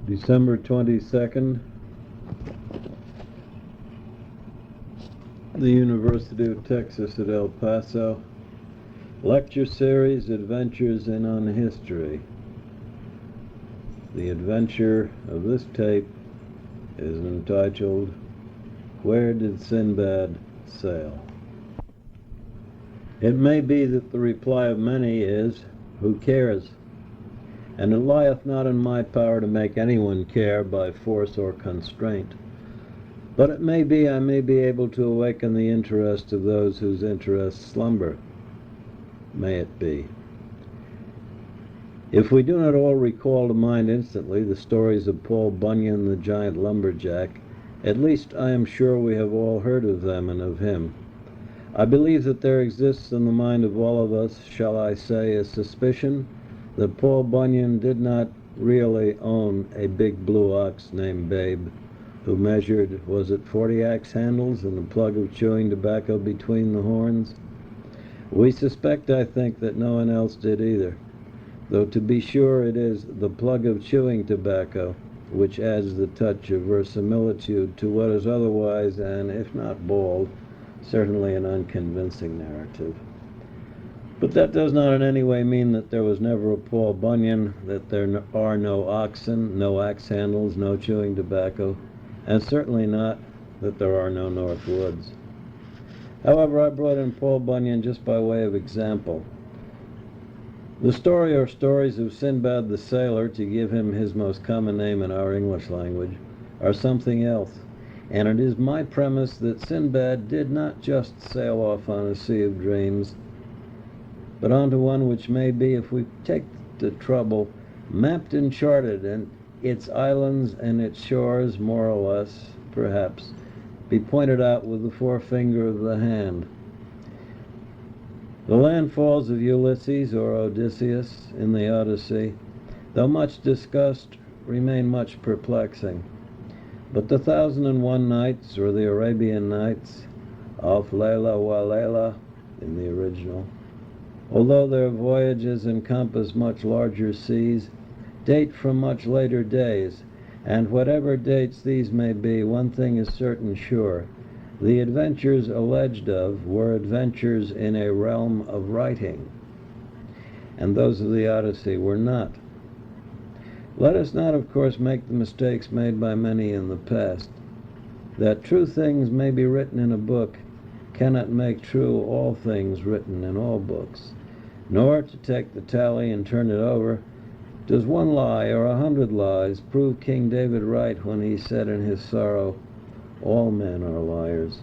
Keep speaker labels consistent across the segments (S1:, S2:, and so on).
S1: December 22nd, the University of Texas at El Paso. Lecture series, Adventures in Unhistory. The adventure of this tape is entitled, Where Did Sinbad Sail? It may be that the reply of many is, Who cares? And it lieth not in my power to make anyone care by force or constraint. But it may be I may be able to awaken the interest of those whose interests slumber. May it be. If we do not all recall to mind instantly the stories of Paul Bunyan, the giant lumberjack, at least I am sure we have all heard of them and of him. I believe that there exists in the mind of all of us, shall I say, a suspicion that Paul Bunyan did not really own a big blue ox named Babe, who measured, was it 40 axe handles and a plug of chewing tobacco between the horns? We suspect, I think, that no one else did either, though to be sure it is the plug of chewing tobacco which adds the touch of verisimilitude to what is otherwise, and if not bald, certainly an unconvincing narrative. But that does not in any way mean that there was never a Paul Bunyan, that there are no oxen, no axe handles, no chewing tobacco, and certainly not that there are no North Woods. However, I brought in Paul Bunyan just by way of example. The story or stories of Sinbad the sailor, to give him his most common name in our English language, are something else. And it is my premise that Sinbad did not just sail off on a sea of dreams, but onto one which may be, if we take the trouble, mapped and charted, and its islands and its shores, more or less, perhaps, be pointed out with the forefinger of the hand. The landfalls of Ulysses or Odysseus in the Odyssey, though much discussed, remain much perplexing. But the 1001 Nights, or the Arabian Nights, Alf Layla wa Layla in the original, although their voyages encompass much larger seas, date from much later days, and whatever dates these may be, one thing is certain sure. The adventures alleged of were adventures in a realm of writing, and those of the Odyssey were not. Let us not, of course, make the mistakes made by many in the past. That true things may be written in a book cannot make true all things written in all books. Nor, to take the tally and turn it over, does one lie or 100 lies prove King David right when he said in his sorrow, all men are liars.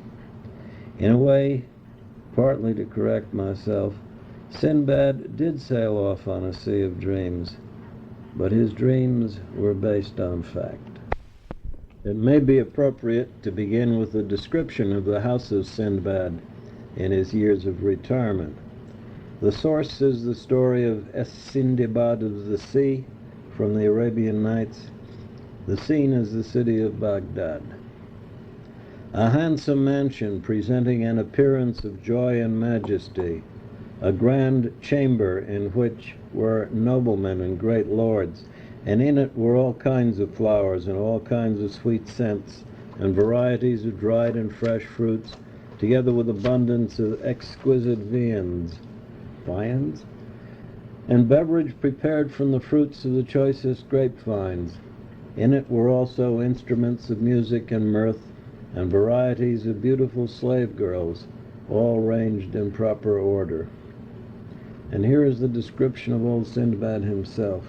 S1: In a way, partly to correct myself, Sinbad did sail off on a sea of dreams, but his dreams were based on fact. It may be appropriate to begin with a description of the house of Sinbad in his years of retirement. The source is the story of Sinbad of the Sea from the Arabian Nights. The scene is the city of Baghdad. A handsome mansion presenting an appearance of joy and majesty, a grand chamber in which were noblemen and great lords, and in it were all kinds of flowers and all kinds of sweet scents, and varieties of dried and fresh fruits, together with abundance of exquisite viands, and beverage prepared from the fruits of the choicest grapevines. In it were also instruments of music and mirth, and varieties of beautiful slave girls, all ranged in proper order. And here is the description of old Sinbad himself.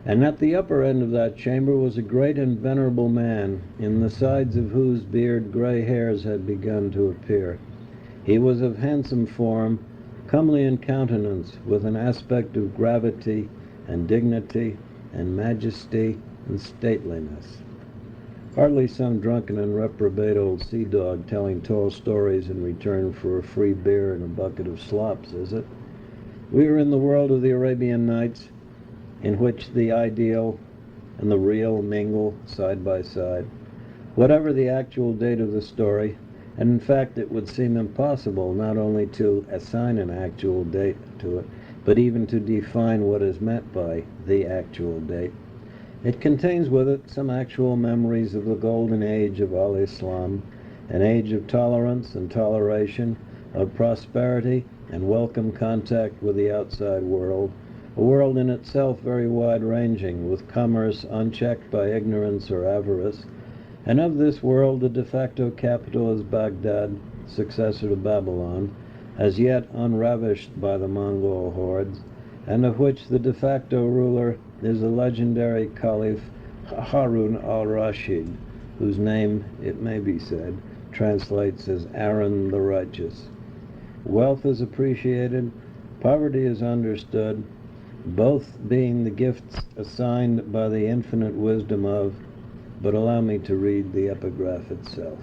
S1: And at the upper end of that chamber was a great and venerable man, in the sides of whose beard gray hairs had begun to appear. He was of handsome form, comely in countenance, with an aspect of gravity and dignity and majesty and stateliness. Hardly some drunken and reprobate old sea dog telling tall stories in return for a free beer and a bucket of slops, is it? We are in the world of the Arabian Nights, in which the ideal and the real mingle side by side. Whatever the actual date of the story, and in fact it would seem impossible not only to assign an actual date to it, but even to define what is meant by the actual date. It contains with it some actual memories of the golden age of al-Islam, an age of tolerance and toleration, of prosperity and welcome contact with the outside world, a world in itself very wide-ranging, with commerce unchecked by ignorance or avarice, and of this world the de facto capital is Baghdad, successor to Babylon, as yet unravished by the Mongol hordes, and of which the de facto ruler is the legendary Caliph Harun al-Rashid, whose name, it may be said, translates as Aaron the Righteous. Wealth is appreciated, poverty is understood, both being the gifts assigned by the infinite wisdom of, but allow me to read the epigraph itself.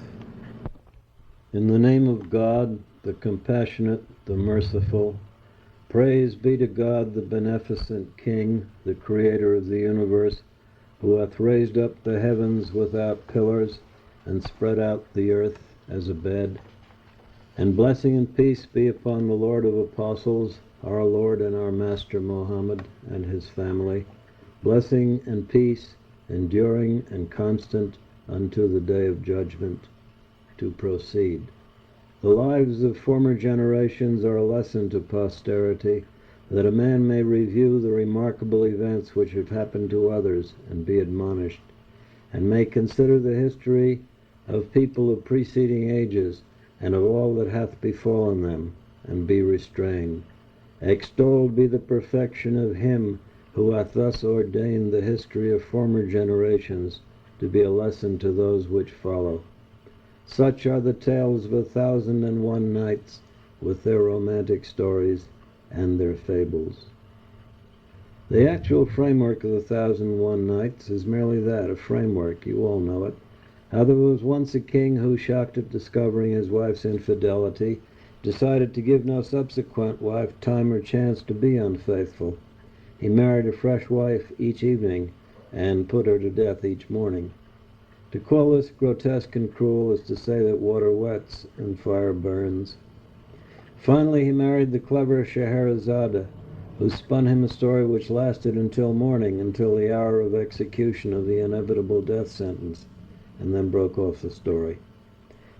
S1: In the name of God, the compassionate, the merciful, praise be to God, the beneficent King, the Creator of the universe, who hath raised up the heavens without pillars, and spread out the earth as a bed. And blessing and peace be upon the Lord of Apostles, our Lord and our Master Muhammad, and his family. Blessing and peace, enduring and constant unto the day of judgment. To proceed. The lives of former generations are a lesson to posterity, that a man may review the remarkable events which have happened to others and be admonished, and may consider the history of people of preceding ages, and of all that hath befallen them, and be restrained. Extolled be the perfection of him who hath thus ordained the history of former generations to be a lesson to those which follow. Such are the tales of 1,001 nights, with their romantic stories and their fables. The actual framework of the 1,001 Nights is merely that, a framework. You all know it. How there was once a king who, shocked at discovering his wife's infidelity, decided to give no subsequent wife time or chance to be unfaithful. He married a fresh wife each evening and put her to death each morning. To call this grotesque and cruel is to say that water wets and fire burns. Finally, he married the clever Scheherazade, who spun him a story which lasted until morning, until the hour of execution of the inevitable death sentence, and then broke off the story.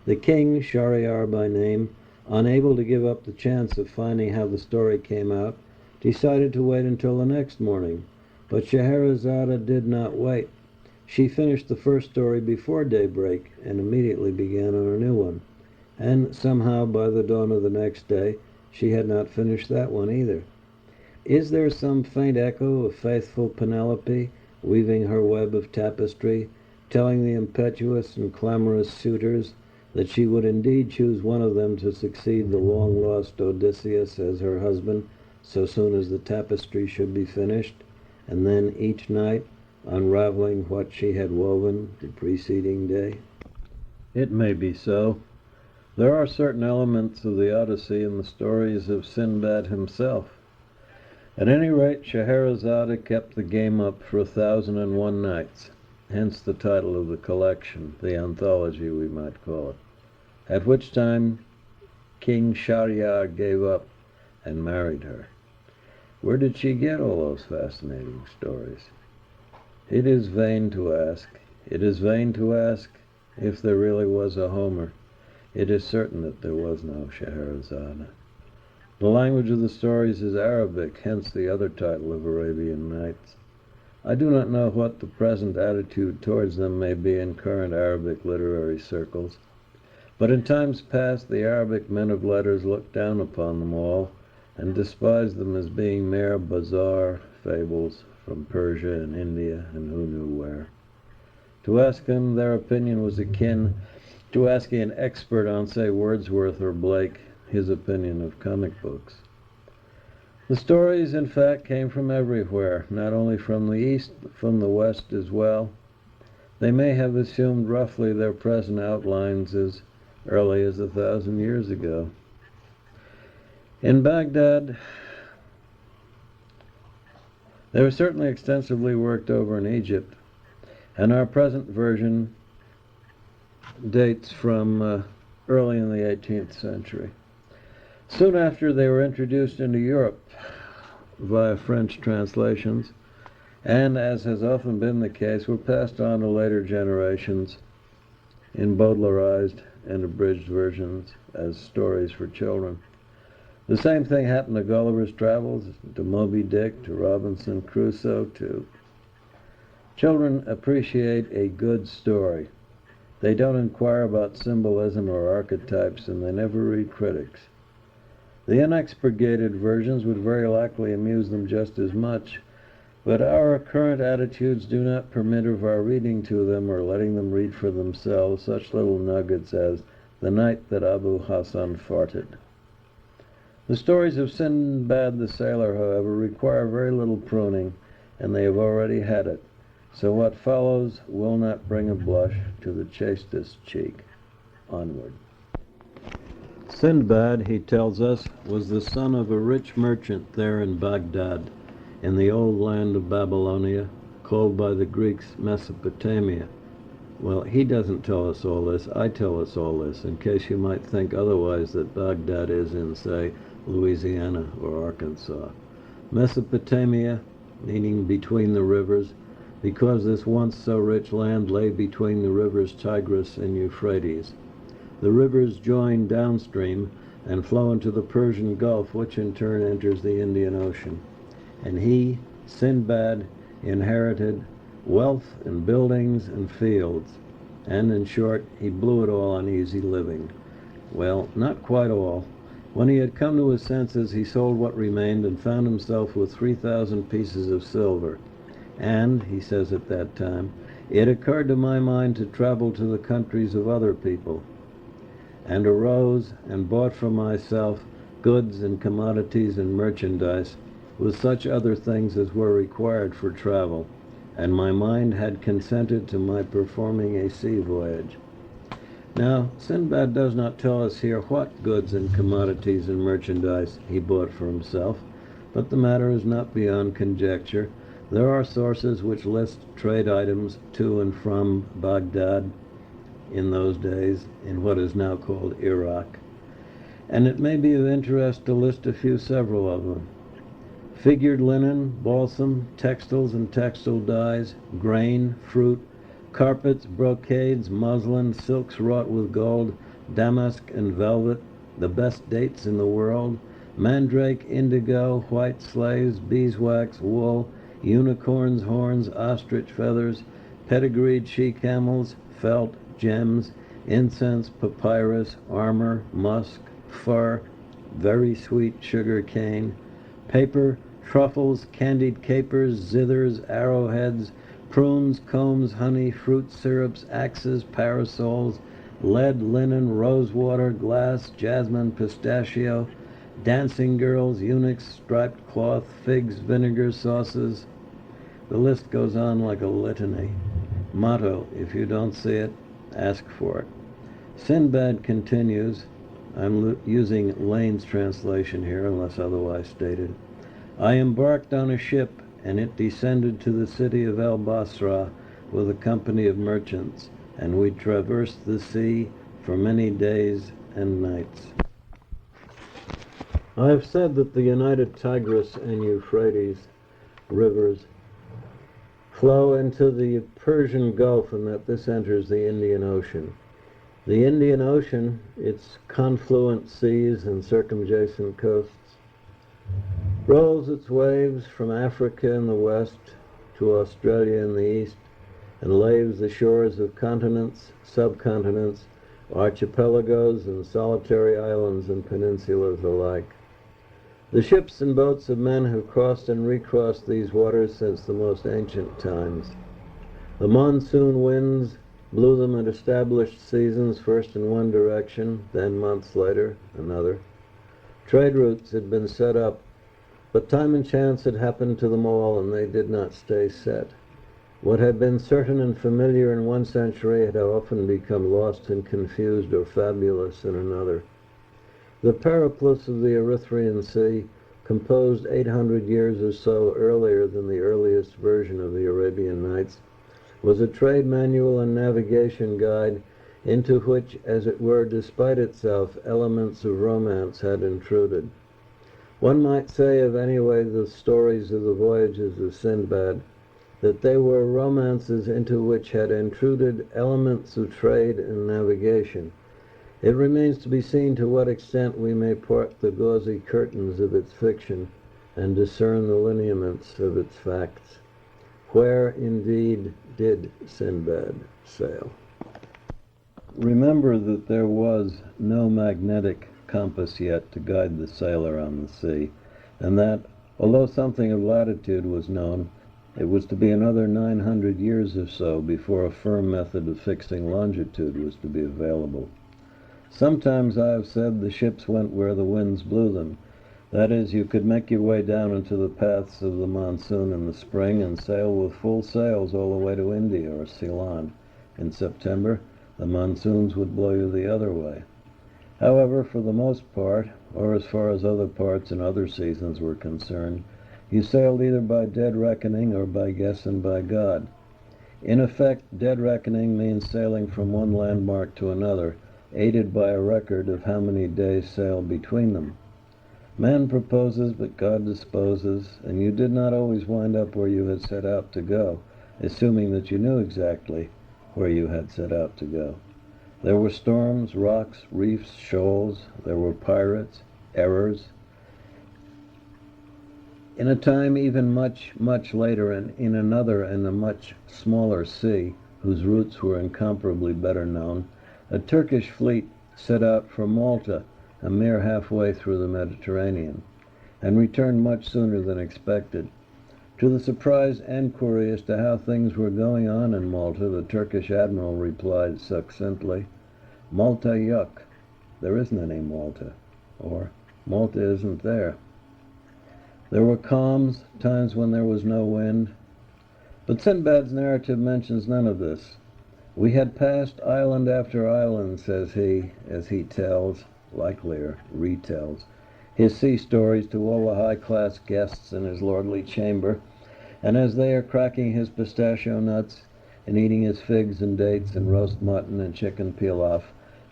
S1: The king, Shahryar by name, unable to give up the chance of finding how the story came out, decided to wait until the next morning. But Scheherazade did not wait. She finished the first story before daybreak and immediately began on a new one. And somehow by the dawn of the next day she had not finished that one either. Is there some faint echo of faithful Penelope weaving her web of tapestry, telling the impetuous and clamorous suitors that she would indeed choose one of them to succeed the long-lost Odysseus as her husband so soon as the tapestry should be finished, and then each night unraveling what she had woven the preceding day? It may be so. There are certain elements of the Odyssey in the stories of Sinbad himself. At any rate, Scheherazade kept the game up for 1,001 nights, hence the title of the collection, the anthology we might call it, at which time King Shahryar gave up and married her. Where did she get all those fascinating stories? It is vain to ask. It is vain to ask if there really was a Homer. It is certain that there was no Scheherazade. The language of the stories is Arabic, hence the other title of Arabian Nights. I do not know what the present attitude towards them may be in current Arabic literary circles, but in times past the Arabic men of letters looked down upon them all and despised them as being mere bizarre fables from Persia and India and who knew where. To ask them their opinion was akin to asking an expert on, say, Wordsworth or Blake his opinion of comic books. The stories, in fact, came from everywhere, not only from the East, but from the West as well. They may have assumed roughly their present outlines as early as 1,000 years ago. In Baghdad, they were certainly extensively worked over in Egypt, and our present version dates from early in the 18th century. Soon after, they were introduced into Europe via French translations, and, as has often been the case, were passed on to later generations in Baudelarized and abridged versions as stories for children. The same thing happened to Gulliver's Travels, to Moby Dick, to Robinson Crusoe, to... Children appreciate a good story. They don't inquire about symbolism or archetypes, and they never read critics. The unexpurgated versions would very likely amuse them just as much, but our current attitudes do not permit of our reading to them or letting them read for themselves such little nuggets as The Night That Abu Hassan Farted. The stories of Sinbad the Sailor, however, require very little pruning, and they have already had it, so what follows will not bring a blush to the chastest cheek. Onward. Sinbad, he tells us, was the son of a rich merchant there in Baghdad, in the old land of Babylonia, called by the Greeks Mesopotamia. Well, he doesn't tell us all this. I tell us all this, in case you might think otherwise, that Baghdad is in, say, Louisiana or Arkansas. Mesopotamia, meaning between the rivers, because this once so rich land lay between the rivers Tigris and Euphrates. The rivers join downstream and flow into the Persian Gulf, which in turn enters the Indian Ocean. And he, Sinbad, inherited wealth and buildings and fields, and in short, he blew it all on easy living. Well, not quite all. When he had come to his senses, he sold what remained and found himself with 3,000 pieces of silver. And, he says at that time, it occurred to my mind to travel to the countries of other people, and arose and bought for myself goods and commodities and merchandise, with such other things as were required for travel, and my mind had consented to my performing a sea voyage. Now, Sinbad does not tell us here what goods and commodities and merchandise he bought for himself, but the matter is not beyond conjecture. There are sources which list trade items to and from Baghdad in those days, in what is now called Iraq, and it may be of interest to list several of them. Figured linen, balsam, textiles and textile dyes, grain, fruit, carpets, brocades, muslin, silks wrought with gold, damask and velvet, the best dates in the world, mandrake, indigo, white slaves, beeswax, wool, unicorns' horns, ostrich feathers, pedigreed she-camels, felt, gems, incense, papyrus, armor, musk, fur, very sweet sugar cane, paper, truffles, candied capers, zithers, arrowheads, prunes, combs, honey, fruit syrups, axes, parasols, lead, linen, rosewater, glass, jasmine, pistachio, dancing girls, eunuchs, striped cloth, figs, vinegar, sauces. The list goes on like a litany. Motto, if you don't see it, ask for it. Sinbad continues, I'm using Lane's translation here unless otherwise stated. I embarked on a ship, and it descended to the city of El-Basra with a company of merchants, and we traversed the sea for many days and nights. I have said that the united Tigris and Euphrates rivers flow into the Persian Gulf and that this enters the Indian Ocean. The Indian Ocean, its confluent seas and circumjacent coasts, rolls its waves from Africa in the west to Australia in the east, and laves the shores of continents, subcontinents, archipelagos, and solitary islands and peninsulas alike. The ships and boats of men have crossed and recrossed these waters since the most ancient times. The monsoon winds blew them at established seasons, first in one direction, then months later, another. Trade routes had been set up, but time and chance had happened to them all, and they did not stay set. What had been certain and familiar in one century had often become lost and confused or fabulous in another. The periplus of the Erythraean Sea, composed 800 years or so earlier than the earliest version of the Arabian Nights, was a trade manual and navigation guide into which, as it were, despite itself, elements of romance had intruded. One might say of anyway the stories of the voyages of Sinbad that they were romances into which had intruded elements of trade and navigation. It remains to be seen to what extent we may part the gauzy curtains of its fiction and discern the lineaments of its facts. Where, indeed, did Sinbad sail? Remember that there was no magnetic compass yet to guide the sailor on the sea, and that, although something of latitude was known, it was to be another 900 years or so before a firm method of fixing longitude was to be available. Sometimes I have said the ships went where the winds blew them. That is, you could make your way down into the paths of the monsoon in the spring and sail with full sails all the way to India or Ceylon. In September, the monsoons would blow you the other way. However, for the most part, or as far as other parts and other seasons were concerned, you sailed either by dead reckoning or by guess and by God. In effect, dead reckoning means sailing from one landmark to another, aided by a record of how many days sailed between them. Man proposes, but God disposes, and you did not always wind up where you had set out to go, assuming that you knew exactly where you had set out to go. There were storms, rocks, reefs, shoals. There were pirates, errors. In a time even much, much later, and in another and a much smaller sea, whose routes were incomparably better known, a Turkish fleet set out for Malta, a mere halfway through the Mediterranean, and returned much sooner than expected. To the surprise enquiry as to how things were going on in Malta, the Turkish admiral replied succinctly, "Malta yuck. There isn't any Malta," or "Malta isn't there." There were calms, times when there was no wind. But Sinbad's narrative mentions none of this. "We had passed island after island," says he, as he tells, likelier retells, his sea stories to all the high-class guests in his lordly chamber, and as they are cracking his pistachio nuts, and eating his figs and dates and roast mutton and chicken pilaf,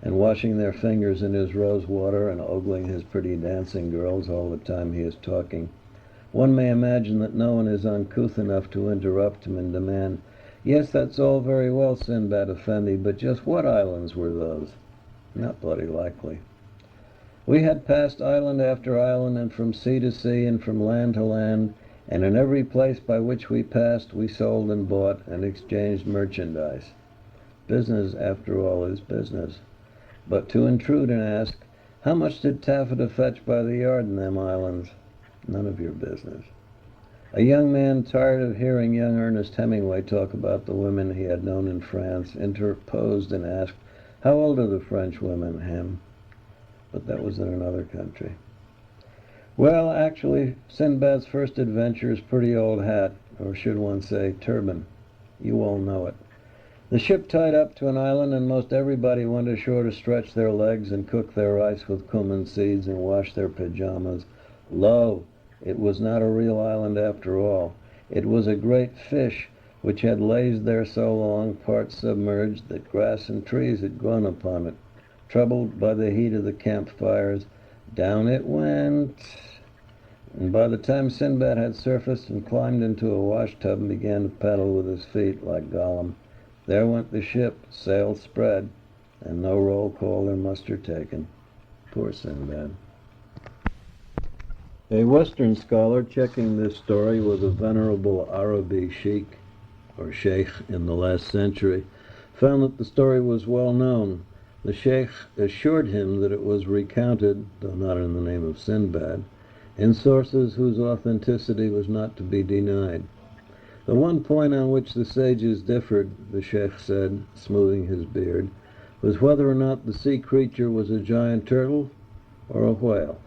S1: and washing their fingers in his rose water and ogling his pretty dancing girls all the time he is talking, one may imagine that no one is uncouth enough to interrupt him and demand, "Yes, that's all very well, Sinbad Effendi, but just what islands were those?" Not bloody likely. "We had passed island after island, and from sea to sea, and from land to land, and in every place by which we passed we sold and bought and exchanged merchandise." Business, after all, is business. But to intrude and ask, "How much did taffeta fetch by the yard in them islands?" None of your business. A young man, tired of hearing young Ernest Hemingway talk about the women he had known in France, interposed and asked, "How old are the French women, Hem?" But that was in another country. Well, actually, Sinbad's first adventure is pretty old hat, or should one say turban. You all know it. The ship tied up to an island, and most everybody went ashore to stretch their legs and cook their rice with cumin seeds and wash their pajamas. Lo, it was not a real island after all. It was a great fish which had lazed there so long, part submerged, that grass and trees had grown upon it. Troubled by the heat of the campfires, down it went. And by the time Sinbad had surfaced and climbed into a washtub and began to paddle with his feet like Gollum, there went the ship, sails spread, and no roll call or muster taken. Poor Sinbad. A Western scholar, checking this story with a venerable Arabi sheikh, or sheikh in the last century, found that the story was well known. The sheikh assured him that it was recounted, though not in the name of Sinbad, in sources whose authenticity was not to be denied. The one point on which the sages differed, the sheikh said, smoothing his beard, was whether or not the sea creature was a giant turtle or a whale.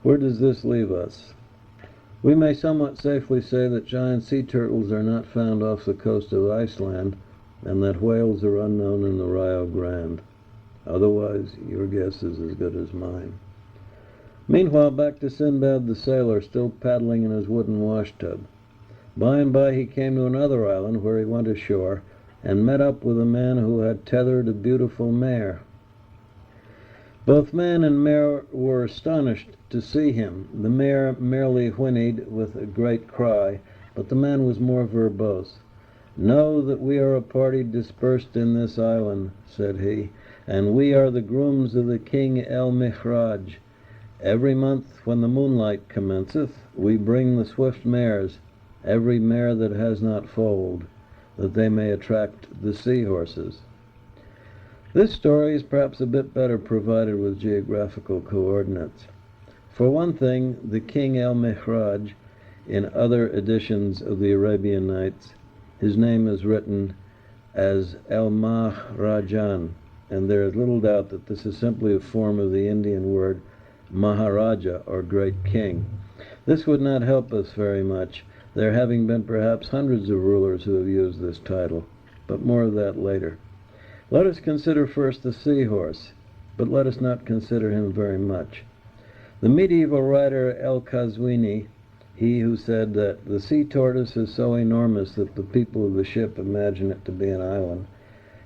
S1: Where does this leave us? We may somewhat safely say that giant sea turtles are not found off the coast of Iceland, and that whales are unknown in the Rio Grande. Otherwise, your guess is as good as mine. Meanwhile, back to Sinbad the sailor, still paddling in his wooden washtub. By and by he came to another island where he went ashore and met up with a man who had tethered a beautiful mare. Both man and mare were astonished to see him. The mare merely whinnied with a great cry, But the man was more verbose. "Know that we are a party dispersed in this island," said he, "and we are the grooms of the king el-Mihraj. Every month when the moonlight commenceth, we bring the swift mares, every mare that has not foaled, that they may attract the sea-horses." This story is perhaps a bit better provided with geographical coordinates. For one thing, the king el-Mihraj, in other editions of the Arabian Nights, his name is written as el-Mahrajan, and there is little doubt that this is simply a form of the Indian word Maharaja, or great king. This would not help us very much, there having been perhaps hundreds of rulers who have used this title, but more of that later. Let us consider first the seahorse, but let us not consider him very much. The medieval writer El-Qazwini, he who said that the sea tortoise is so enormous that the people of the ship imagine it to be an island,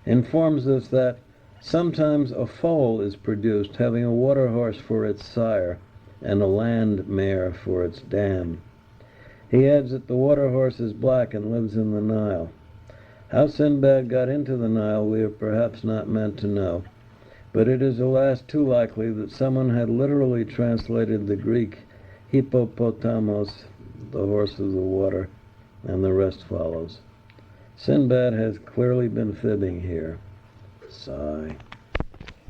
S1: informs us that sometimes a foal is produced having a water horse for its sire and a land mare for its dam. He adds that the water horse is black and lives in the Nile. How Sinbad got into the Nile we are perhaps not meant to know, but it is alas too likely that someone had literally translated the Greek hippopotamos, the horse of the water, and the rest follows. Sinbad has clearly been fibbing here. Sigh.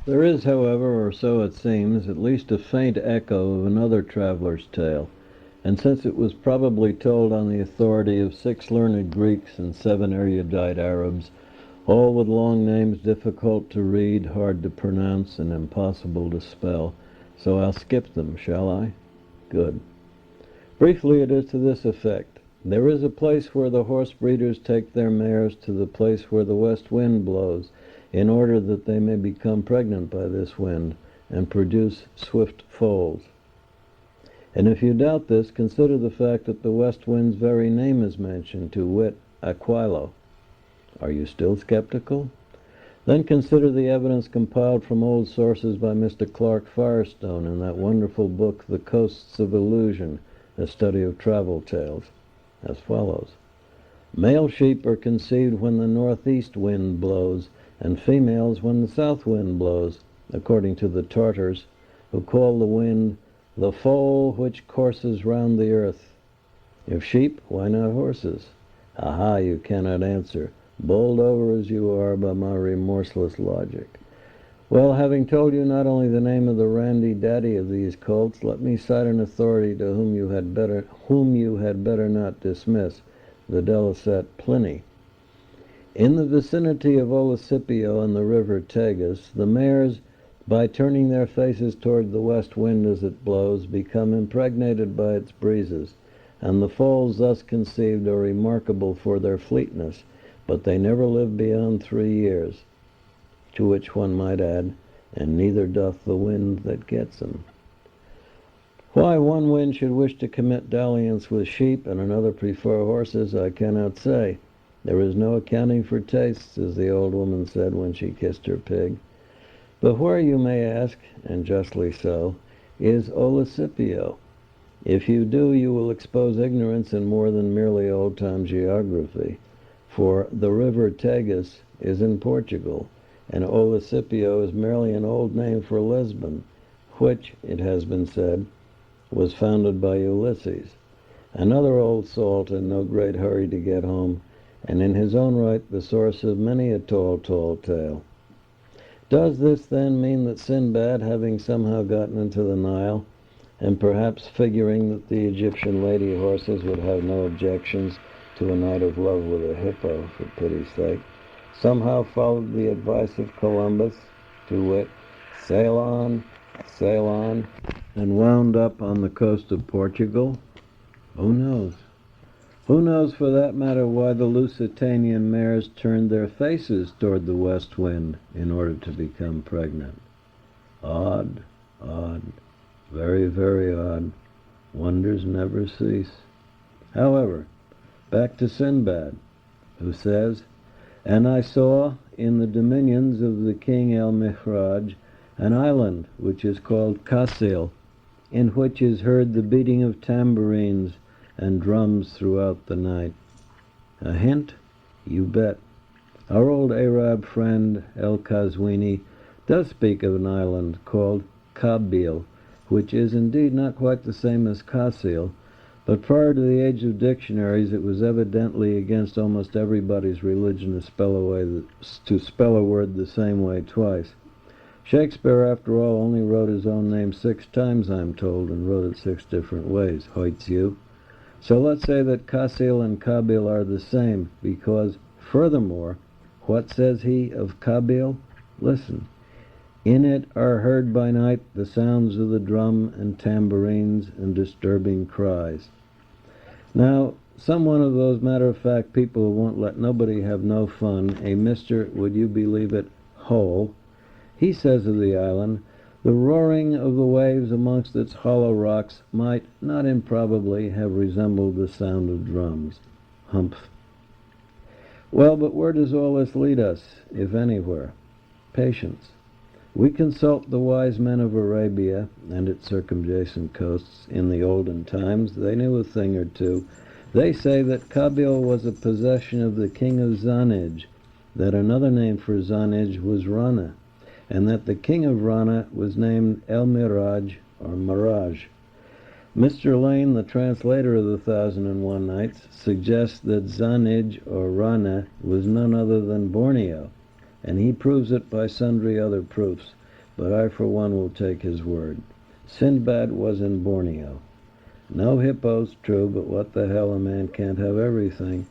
S1: There is, however, or so it seems, at least a faint echo of another traveler's tale, and since it was probably told on the authority of 6 learned Greeks and 7 erudite Arabs, all with long names difficult to read, hard to pronounce, and impossible to spell, so I'll skip them, shall I? Good. Briefly, it is to this effect. There is a place where the horse breeders take their mares to the place where the west wind blows, in order that they may become pregnant by this wind and produce swift foals. And if you doubt this, consider the fact that the west wind's very name is mentioned, to wit, Aquilo. Are you still skeptical? Then consider the evidence compiled from old sources by Mr. Clark Firestone in that wonderful book, The Coasts of Illusion, a study of travel tales, as follows. Male sheep are conceived when the northeast wind blows, and females when the south wind blows, according to the Tartars, who call the wind the foal which courses round the earth. If sheep, why not horses? Aha, you cannot answer, bowled over as you are by my remorseless logic. Well, having told you not only the name of the randy daddy of these colts, let me cite an authority to whom you had better not dismiss, the Delicet Pliny. In the vicinity of Olesipio and the river Tagus, the mares, by turning their faces toward the west wind as it blows, become impregnated by its breezes, and the foals thus conceived are remarkable for their fleetness, but they never live beyond 3 years, to which one might add, and neither doth the wind that gets them. Why one wind should wish to commit dalliance with sheep and another prefer horses, I cannot say. There is no accounting for tastes, as the old woman said when she kissed her pig. But where, you may ask, and justly so, is Olesipio? If you do, you will expose ignorance in more than merely old-time geography, for the river Tagus is in Portugal, and Olesipio is merely an old name for Lisbon, which, it has been said, was founded by Ulysses, another old salt in no great hurry to get home, and in his own right the source of many a tall tale. Does this then mean that Sinbad, having somehow gotten into the Nile, and perhaps figuring that the Egyptian lady horses would have no objections to a night of love with a hippo, for pity's sake, somehow followed the advice of Columbus, to wit, sail on, and wound up on the coast of Portugal? Who knows? Who knows, for that matter, why the Lusitanian mares turned their faces toward the west wind in order to become pregnant? Odd, very, very odd. Wonders never cease. However, back to Sinbad, who says, "And I saw in the dominions of the king el-Mihraj an island which is called Kasil, in which is heard the beating of tambourines and drums throughout the night. A hint? You bet. Our old Arab friend El-Kazwini does speak of an island called Kabil, which is indeed not quite the same as Kasil, but prior to the age of dictionaries it was evidently against almost everybody's religion to spell a word the same way twice. Shakespeare, after all, only wrote his own name 6 times, I'm told, and wrote it 6 different ways. Hoits you. So let's say that Kasil and Kabil are the same, because, furthermore, what says he of Kabil? Listen. In it are heard by night the sounds of the drum and tambourines and disturbing cries. Now, some one of those matter-of-fact people who won't let nobody have no fun, a Mr., would you believe it, Hole, he says of the island, the roaring of the waves amongst its hollow rocks might, not improbably, have resembled the sound of drums. Humph. Well, but where does all this lead us, if anywhere? Patience. We consult the wise men of Arabia and its circumjacent coasts in the olden times. They knew a thing or two. They say that Kabil was a possession of the king of Zanij, that another name for Zanij was Rana, and that the king of Rana was named El-Miraj, or Miraj. Mr. Lane, the translator of the 1001 Nights, suggests that Zanij, or Rana, was none other than Borneo, and he proves it by sundry other proofs, but I for one will take his word. Sinbad was in Borneo. No hippos, true, but what the hell, a man can't have everything.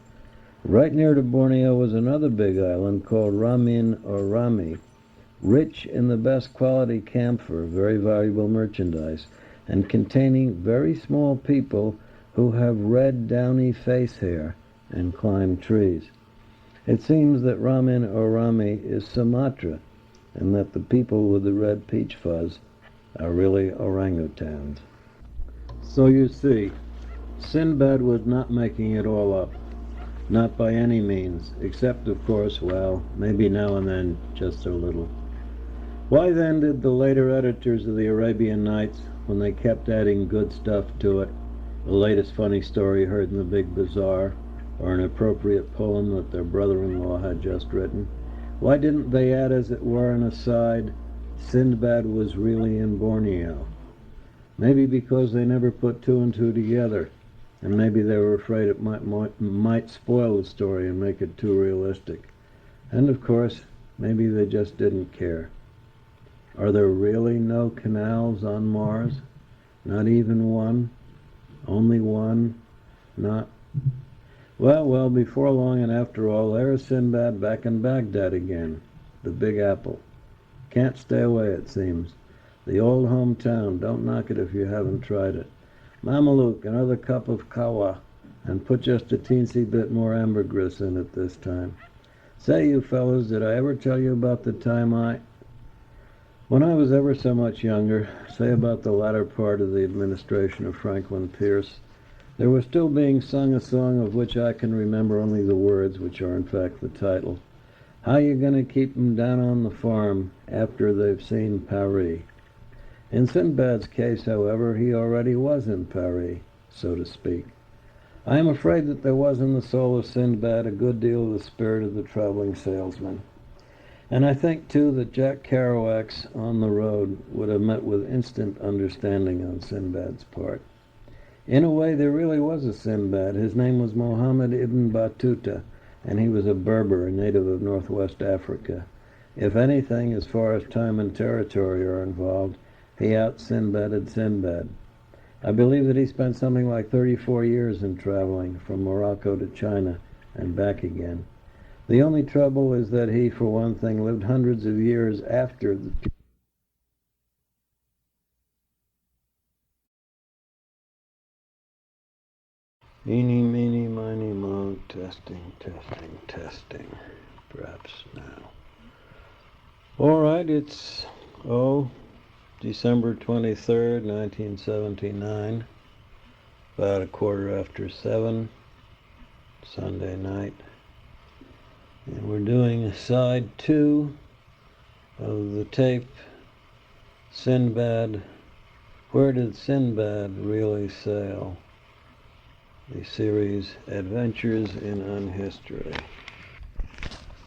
S1: Right near to Borneo was another big island called Ramin or Rami, rich in the best quality camphor, very valuable merchandise, and containing very small people who have red downy face hair and climb trees. It seems that Ramin or Rami is Sumatra, and that the people with the red peach fuzz are really orangutans. So you see, Sinbad was not making it all up. Not by any means, except, of course, well, maybe now and then, just a little. Why then did the later editors of the Arabian Nights, when they kept adding good stuff to it, the latest funny story heard in the big bazaar, or an appropriate poem that their brother-in-law had just written, why didn't they add, as it were, an aside, Sinbad was really in Borneo? Maybe because they never put 2 and 2 together, and maybe they were afraid it might spoil the story and make it too realistic. And of course, maybe they just didn't care. Are there really no canals on Mars? Not even one? Only one? Not... Well, before long, and after all, there's Sinbad back in Baghdad again. The Big Apple. Can't stay away, it seems. The old hometown, don't knock it if you haven't tried it. Mamelouk, another cup of kawa, and put just a teensy bit more ambergris in it this time. Say, you fellows, did I ever tell you about the time when I was ever so much younger, say about the latter part of the administration of Franklin Pierce, there was still being sung a song of which I can remember only the words, which are in fact the title. How you gonna keep 'em down on the farm after they've seen Paris? In Sinbad's case, however, he already was in Paris, so to speak. I am afraid that there was in the soul of Sinbad a good deal of the spirit of the traveling salesman. And I think, too, that Jack Kerouac's On the Road would have met with instant understanding on Sinbad's part. In a way, there really was a Sinbad. His name was Mohammed ibn Battuta, and he was a Berber, a native of northwest Africa. If anything, as far as time and territory are involved, he out-Sinbaded Sinbad. I believe that he spent something like 34 years in traveling, from Morocco to China and back again. The only trouble is that he, for one thing, lived hundreds of years after the... Eeny, meeny, miny, moe, testing. Perhaps now. All right, it's, December 23rd, 1979, about 7:15, Sunday night. And we're doing side 2 of the tape, Sinbad. Where did Sinbad really sail? the series Adventures in Unhistory.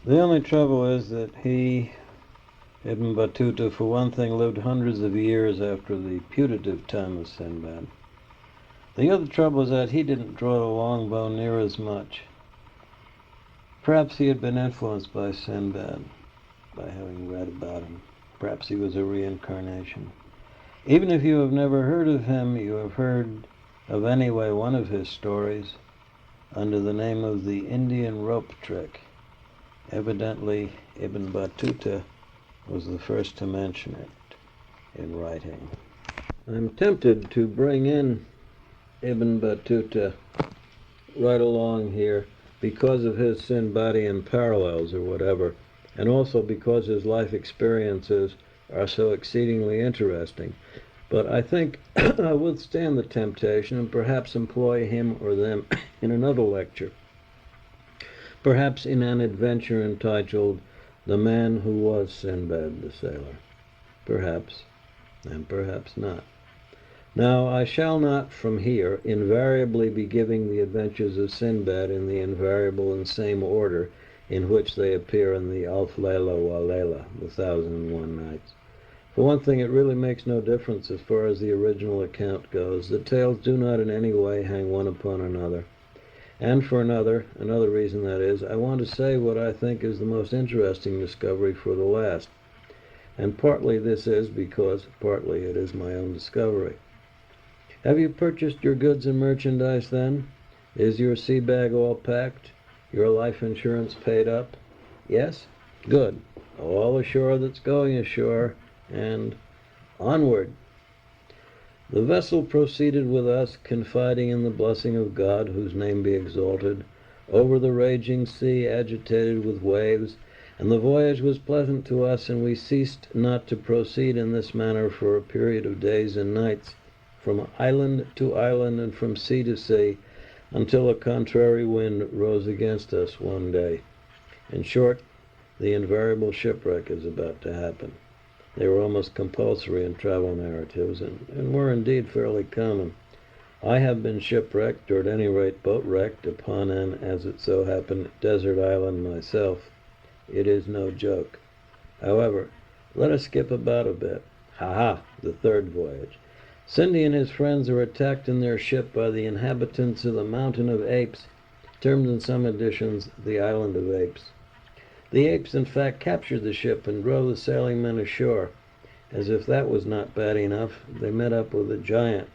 S1: The only trouble is that he, Ibn Battuta, for one thing, lived hundreds of years after the putative time of Sinbad. The other trouble is that he didn't draw the longbow near as much. Perhaps he had been influenced by Sinbad, by having read about him. Perhaps he was a reincarnation. Even if you have never heard of him, you have heard of anyway one of his stories under the name of the Indian rope trick. Evidently, Ibn Battuta was the first to mention it in writing. I'm tempted to bring in Ibn Battuta right along here because of his Sinbadian parallels or whatever, and also because his life experiences are so exceedingly interesting. But I think I'll withstand the temptation and perhaps employ him or them in another lecture, perhaps in an adventure entitled The Man Who Was Sinbad the Sailor. Perhaps, and perhaps not. Now, I shall not from here invariably be giving the adventures of Sinbad in the invariable and same order in which they appear in the Alf Layla wa Layla, the 1001 Nights. For one thing, it really makes no difference as far as the original account goes. The tales do not in any way hang one upon another. And for another reason that is, I want to say what I think is the most interesting discovery for the last. And partly this is because partly it is my own discovery. Have you purchased your goods and merchandise then? Is your sea bag all packed? Your life insurance paid up? Yes? Good. All ashore that's going ashore, and onward. The vessel proceeded with us, confiding in the blessing of God, whose name be exalted, over the raging sea agitated with waves, and the voyage was pleasant to us, and we ceased not to proceed in this manner for a period of days and nights, from island to island and from sea to sea, until a contrary wind rose against us one day. In short, the invariable shipwreck is about to happen. They were almost compulsory in travel narratives, and were indeed fairly common. I have been shipwrecked, or at any rate boat-wrecked, upon an, as it so happened, desert island myself. It is no joke. However, let us skip about a bit. Ha-ha, the third voyage. Cindy and his friends are attacked in their ship by the inhabitants of the Mountain of Apes, termed in some editions the Island of Apes. The apes, in fact, captured the ship and drove the sailing men ashore. As if that was not bad enough, they met up with a giant.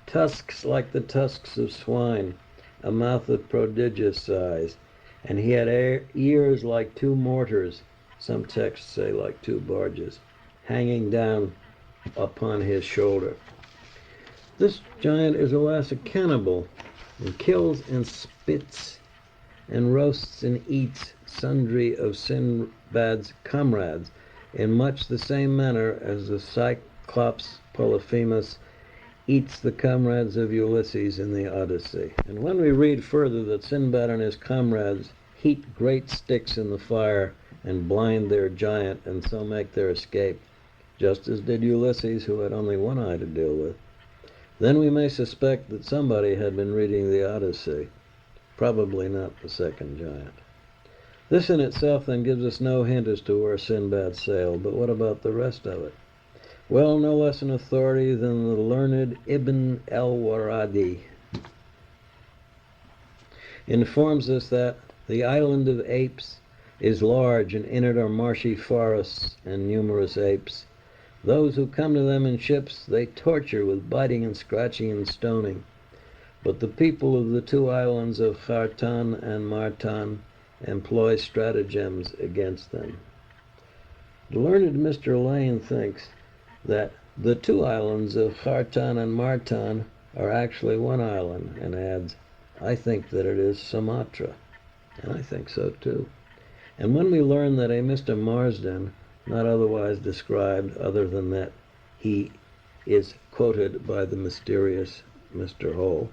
S1: Tusks like the tusks of swine, a mouth of prodigious size, and he had ears like two mortars, some texts say like two barges, hanging down upon his shoulder. This giant is alas a cannibal, and kills and spits and roasts and eats sundry of Sinbad's comrades in much the same manner as the Cyclops Polyphemus eats the comrades of Ulysses in the Odyssey. And when we read further that Sinbad and his comrades heat great sticks in the fire and blind their giant and so make their escape, just as did Ulysses, who had only one eye to deal with, then we may suspect that somebody had been reading the Odyssey, probably not the second giant. This in itself then gives us no hint as to where Sinbad sailed, but what about the rest of it? Well, no less an authority than the learned Ibn al-Waradi informs us that the island of apes is large, and in it are marshy forests and numerous apes. Those who come to them in ships they torture with biting and scratching and stoning. But the people of the two islands of Khartan and Martan employ stratagems against them. The learned Mr. Lane thinks that the two islands of Khartan and Martan are actually one island, and adds, I think that it is Sumatra. And I think so too. And when we learn that a Mr. Marsden, not otherwise described other than that he is quoted by the mysterious Mr. Hole,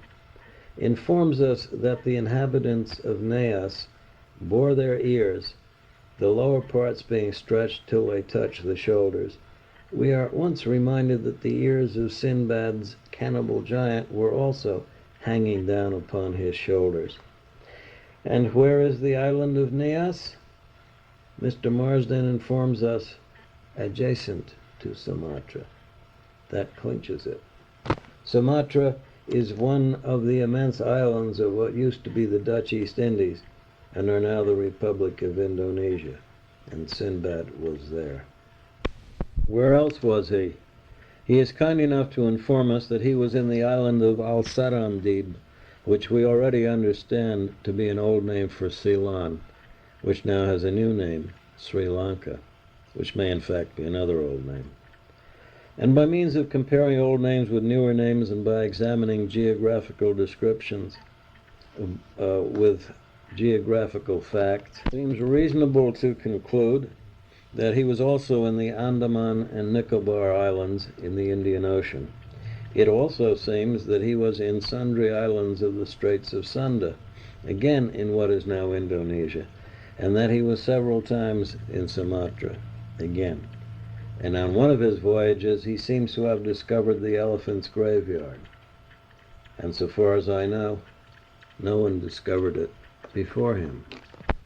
S1: informs us that the inhabitants of Neas bore their ears, the lower parts being stretched till they touch the shoulders, we are at once reminded that the ears of Sinbad's cannibal giant were also hanging down upon his shoulders. And where is the island of Nias? Mr. Marsden informs us, adjacent to Sumatra. That clinches it. Sumatra is one of the immense islands of what used to be the Dutch East Indies and are now the Republic of Indonesia, and Sinbad was there. Where else was he? He is kind enough to inform us that he was in the island of Serendib, which we already understand to be an old name for Ceylon, which now has a new name, Sri Lanka, which may in fact be another old name. And by means of comparing old names with newer names and by examining geographical descriptions with geographical facts, it seems reasonable to conclude that he was also in the Andaman and Nicobar Islands in the Indian Ocean. It also seems that he was in sundry islands of the Straits of Sunda, again in what is now Indonesia, and that he was several times in Sumatra, again. And on one of his voyages he seems to have discovered the elephant's graveyard. And so far as I know, no one discovered it before him.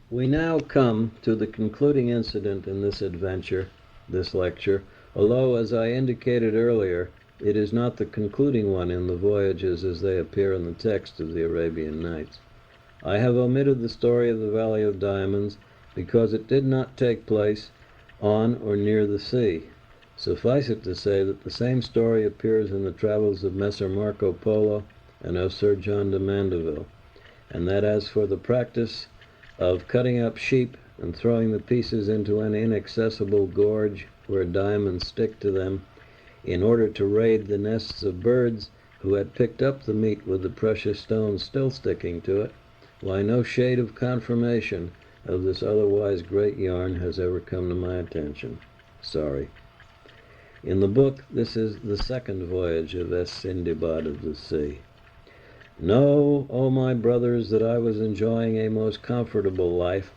S1: We now come to the concluding incident in this adventure, this lecture, although, as I indicated earlier, it is not the concluding one in the voyages as they appear in the text of the Arabian Nights. I have omitted the story of the Valley of Diamonds because it did not take place on or near the sea. Suffice it to say that the same story appears in the travels of Messer Marco Polo and of Sir John de Mandeville, and that as for the practice of cutting up sheep and throwing the pieces into an inaccessible gorge where diamonds stick to them, in order to raid the nests of birds who had picked up the meat with the precious stones still sticking to it, why, no shade of confirmation of this otherwise great yarn has ever come to my attention. Sorry. In the book, this is the second voyage of Sinbad of the sea. Know, O my brothers, that I was enjoying a most comfortable life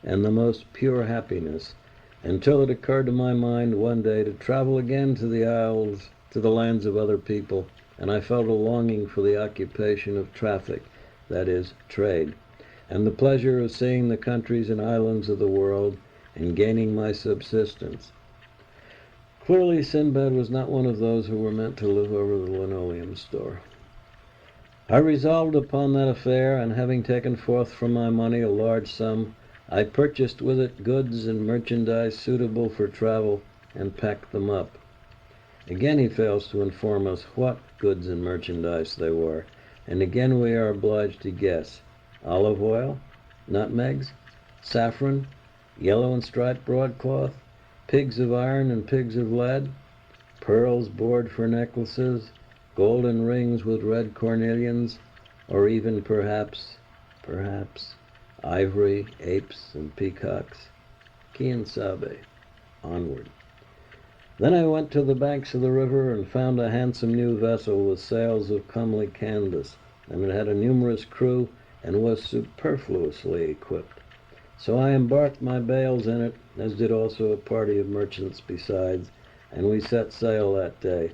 S1: and the most pure happiness, until it occurred to my mind one day to travel again to the isles, to the lands of other people, and I felt a longing for the occupation of traffic, that is, trade, and the pleasure of seeing the countries and islands of the world and gaining my subsistence. Clearly, Sinbad was not one of those who were meant to live over the linoleum store. I resolved upon that affair, and having taken forth from my money a large sum, I purchased with it goods and merchandise suitable for travel, and packed them up. Again he fails to inform us what goods and merchandise they were, and again we are obliged to guess. Olive oil, nutmegs, saffron, yellow and striped broadcloth, pigs of iron and pigs of lead, pearls bored for necklaces, golden rings with red cornelians, or even perhaps, ivory, apes, and peacocks. Quien sabe? Onward. Then I went to the banks of the river and found a handsome new vessel with sails of comely canvas, and it had a numerous crew and was superfluously equipped. So I embarked my bales in it, as did also a party of merchants besides, and we set sail that day.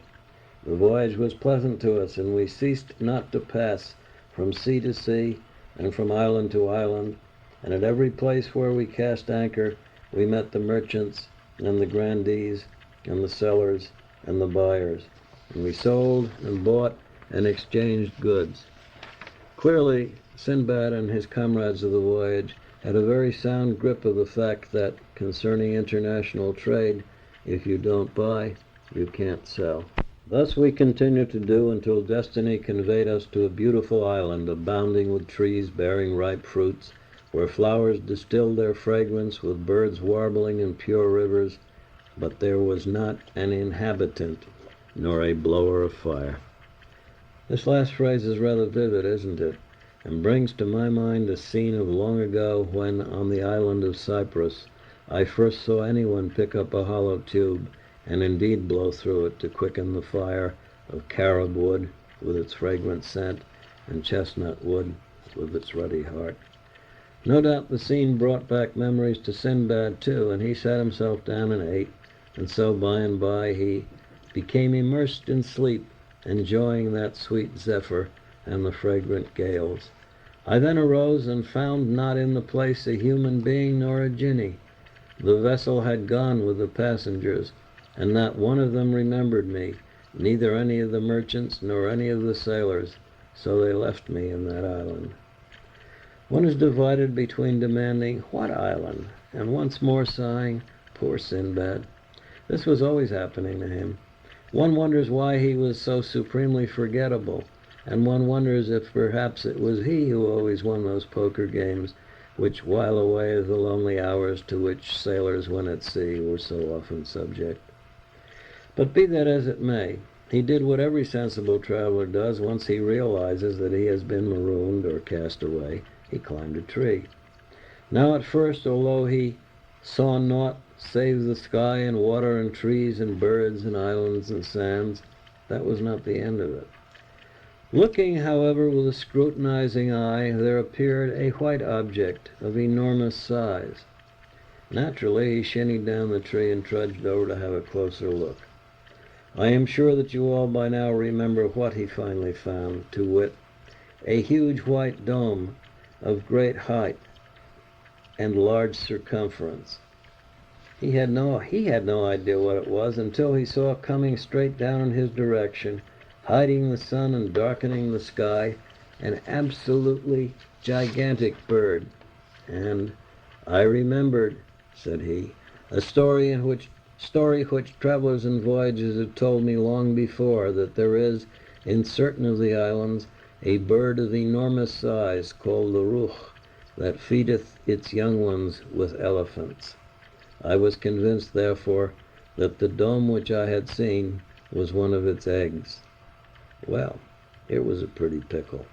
S1: The voyage was pleasant to us, and we ceased not to pass from sea to sea and from island to island, and at every place where we cast anchor we met the merchants and the grandees and the sellers and the buyers, and we sold and bought and exchanged goods. Clearly, Sinbad and his comrades of the voyage had a very sound grip of the fact that, concerning international trade, if you don't buy, you can't sell. Thus we continued to do until destiny conveyed us to a beautiful island abounding with trees bearing ripe fruits, where flowers distilled their fragrance with birds warbling in pure rivers, but there was not an inhabitant, nor a blower of fire. This last phrase is rather vivid, isn't it? And brings to my mind a scene of long ago when, on the island of Cyprus, I first saw anyone pick up a hollow tube and indeed blow through it to quicken the fire of carob wood with its fragrant scent and chestnut wood with its ruddy heart. No doubt the scene brought back memories to Sinbad too, and he sat himself down and ate, and so by and by he became immersed in sleep, enjoying that sweet zephyr and the fragrant gales. I then arose and found not in the place a human being nor a jinni. The vessel had gone with the passengers, and not one of them remembered me, neither any of the merchants nor any of the sailors, so they left me in that island. One is divided between demanding, "What island?" and once more sighing, "Poor Sinbad." This was always happening to him. One wonders why he was so supremely forgettable, and one wonders if perhaps it was he who always won those poker games which while away the lonely hours to which sailors when at sea were so often subject. But be that as it may, he did what every sensible traveler does once he realizes that he has been marooned or cast away. He climbed a tree. Now at first, although he saw naught save the sky and water and trees and birds and islands and sands, that was not the end of it. Looking, however, with a scrutinizing eye, there appeared a white object of enormous size. Naturally, he shinnied down the tree and trudged over to have a closer look. I am sure that you all by now remember what he finally found, to wit, a huge white dome of great height and large circumference. He had no idea what it was until he saw coming straight down in his direction, hiding the sun and darkening the sky, an absolutely gigantic bird. And I remembered, said he, a story which travelers and voyagers have told me long before, that there is, in certain of the islands, a bird of enormous size called the rukh, that feedeth its young ones with elephants. I was convinced, therefore, that the dome which I had seen was one of its eggs. Well, it was a pretty pickle.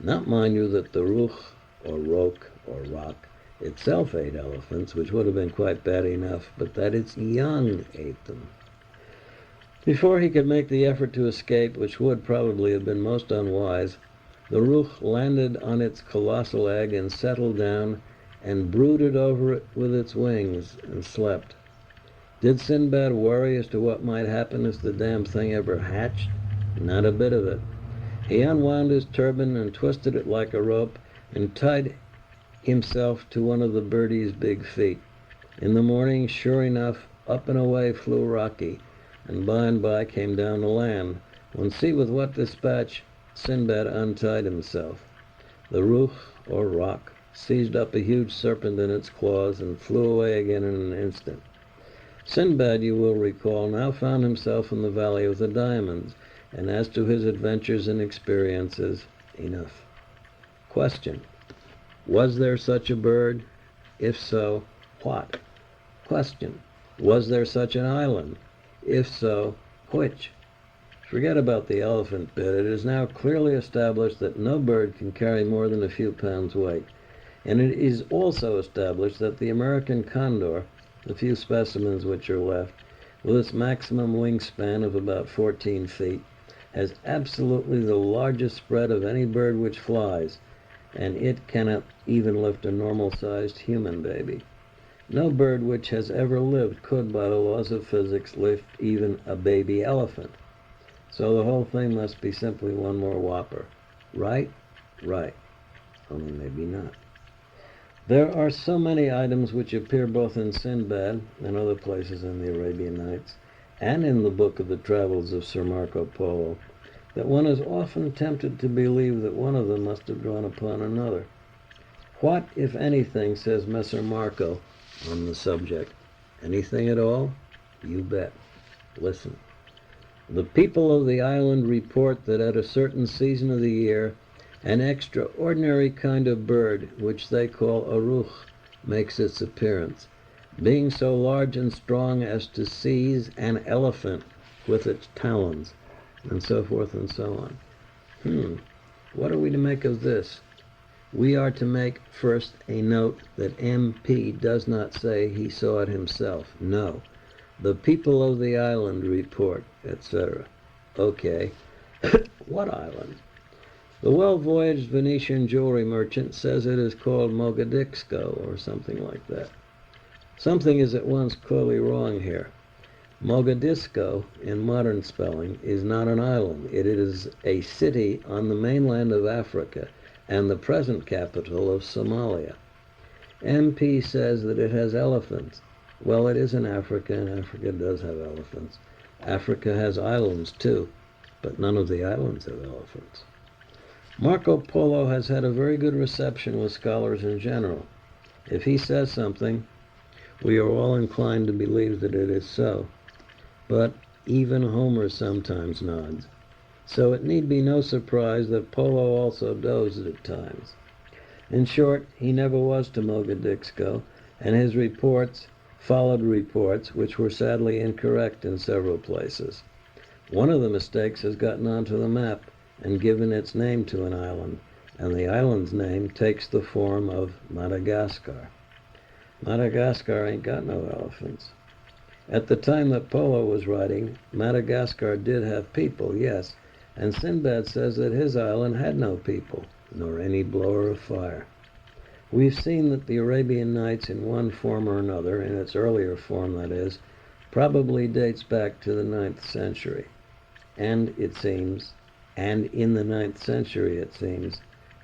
S1: Not, mind you, that the rukh, or rock, itself ate elephants, which would have been quite bad enough, but that its young ate them. Before he could make the effort to escape, which would probably have been most unwise, the rukh landed on its colossal egg and settled down and brooded over it with its wings and slept. Did Sinbad worry as to what might happen if the damn thing ever hatched? Not a bit of it. He unwound his turban and twisted it like a rope and tied himself to one of the birdie's big feet. In the morning, sure enough, up and away flew Rocky, and by came down to land, when see with what dispatch Sinbad untied himself. The rukh, or rock, seized up a huge serpent in its claws and flew away again in an instant. Sinbad, you will recall, now found himself in the Valley of the Diamonds, and as to his adventures and experiences, enough. Question: was there such a bird? If so, what? Question: was there such an island? If so, which? Forget about the elephant bit. It is now clearly established that no bird can carry more than a few pounds weight. And it is also established that the American condor, the few specimens which are left, with its maximum wingspan of about 14 feet, has absolutely the largest spread of any bird which flies, and it cannot even lift a normal-sized human baby. No bird which has ever lived could, by the laws of physics, lift even a baby elephant. So the whole thing must be simply one more whopper. Right? Right. Only maybe not. There are so many items which appear both in Sinbad and other places in the Arabian Nights, and in the book of the travels of Sir Marco Polo, that one is often tempted to believe that one of them must have drawn upon another. What, if anything, says Messer Marco on the subject? Anything at all? You bet. Listen. The people of the island report that at a certain season of the year, an extraordinary kind of bird, which they call a rukh, makes its appearance, being so large and strong as to seize an elephant with its talons, and so forth and so on. What are we to make of this? We are to make first a note that M.P. does not say he saw it himself. No. The people of the island report, etc. Okay. What island? The well-voyaged Venetian jewelry merchant says it is called Mogadiscio, or something like that. Something is at once clearly wrong here. Mogadiscio, in modern spelling, is not an island. It is a city on the mainland of Africa and the present capital of Somalia. MP says that it has elephants. Well, it is in Africa, and Africa does have elephants. Africa has islands, too, but none of the islands have elephants. Marco Polo has had a very good reception with scholars in general. If he says something, we are all inclined to believe that it is so. But even Homer sometimes nods. So it need be no surprise that Polo also dozed at times. In short, he never was to Mogadiscio, and his reports followed reports which were sadly incorrect in several places. One of the mistakes has gotten onto the map and given its name to an island, and the island's name takes the form of Madagascar. Madagascar ain't got no elephants. At the time that Polo was writing, Madagascar did have people, yes, and Sinbad says that his island had no people, nor any blower of fire. We've seen that the Arabian Nights, in one form or another, in its earlier form that is, probably dates back to the 9th century. And in the 9th century it seems,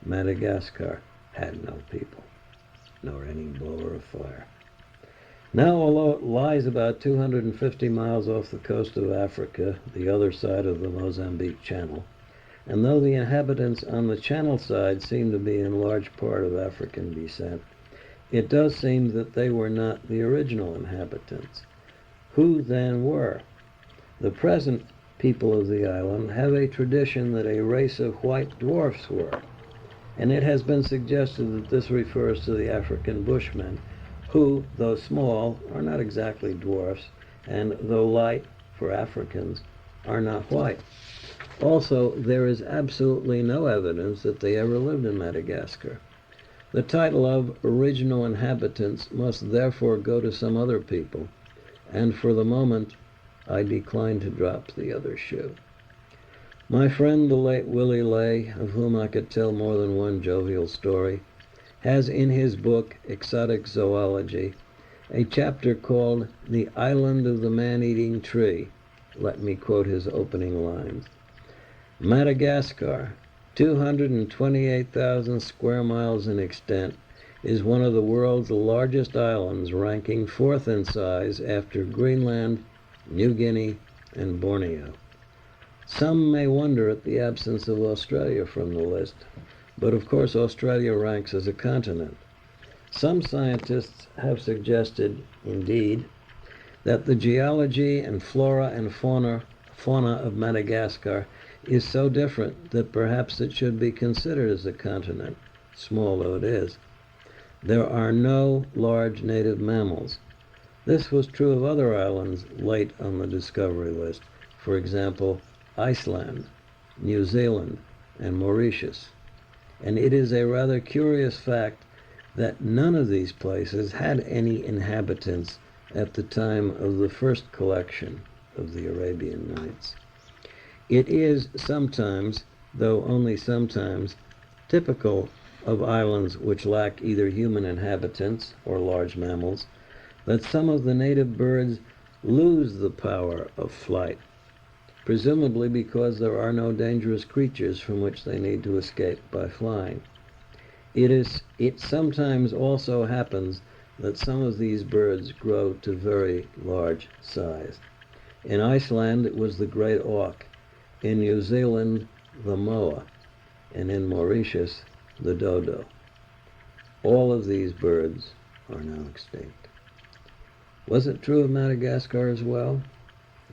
S1: Madagascar had no people, nor any blower of fire. Now, although it lies about 250 miles off the coast of Africa, the other side of the Mozambique Channel, and though the inhabitants on the Channel side seem to be in large part of African descent, it does seem that they were not the original inhabitants. Who then were? The present people of the island have a tradition that a race of white dwarfs were, and it has been suggested that this refers to the African Bushmen, who, though small, are not exactly dwarfs, and though light for Africans, are not white. Also, there is absolutely no evidence that they ever lived in Madagascar. The title of original inhabitants must therefore go to some other people, and for the moment, I decline to drop the other shoe. My friend, the late Willie Lay, of whom I could tell more than one jovial story, has in his book, Exotic Zoology, a chapter called The Island of the Man-Eating Tree. Let me quote his opening lines. Madagascar, 228,000 square miles in extent, is one of the world's largest islands, ranking 4th in size after Greenland, New Guinea, and Borneo. Some may wonder at the absence of Australia from the list, but of course Australia ranks as a continent. Some scientists have suggested, indeed, that the geology and flora and fauna of Madagascar is so different that perhaps it should be considered as a continent, small though it is. There are no large native mammals. This was true of other islands late on the discovery list, for example, Iceland, New Zealand, and Mauritius. And it is a rather curious fact that none of these places had any inhabitants at the time of the first collection of the Arabian Nights. It is sometimes, though only sometimes, typical of islands which lack either human inhabitants or large mammals, that some of the native birds lose the power of flight, presumably because there are no dangerous creatures from which they need to escape by flying. It sometimes also happens that some of these birds grow to very large size. In Iceland, it was the great auk. In New Zealand, the moa. And in Mauritius, the dodo. All of these birds are now extinct. Was it true of Madagascar as well?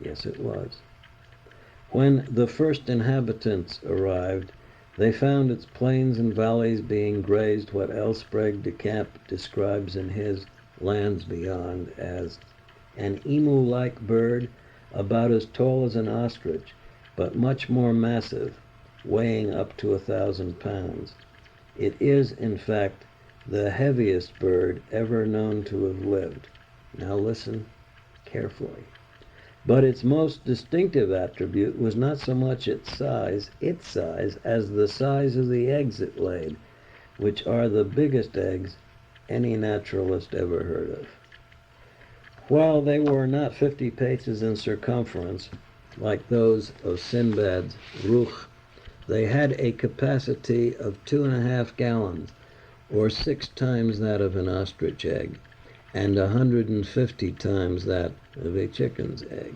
S1: Yes, it was. When the first inhabitants arrived, they found its plains and valleys being grazed what L. Sprague de Camp describes in his Lands Beyond as an emu-like bird about as tall as an ostrich, but much more massive, weighing up to 1,000 pounds. It is, in fact, the heaviest bird ever known to have lived. Now listen carefully. But its most distinctive attribute was not so much its size, as the size of the eggs it laid, which are the biggest eggs any naturalist ever heard of. While they were not 50 paces in circumference, like those of Sinbad's rukh, they had a capacity of 2.5 gallons, or 6 times that of an ostrich egg, and 150 times that of a chicken's egg.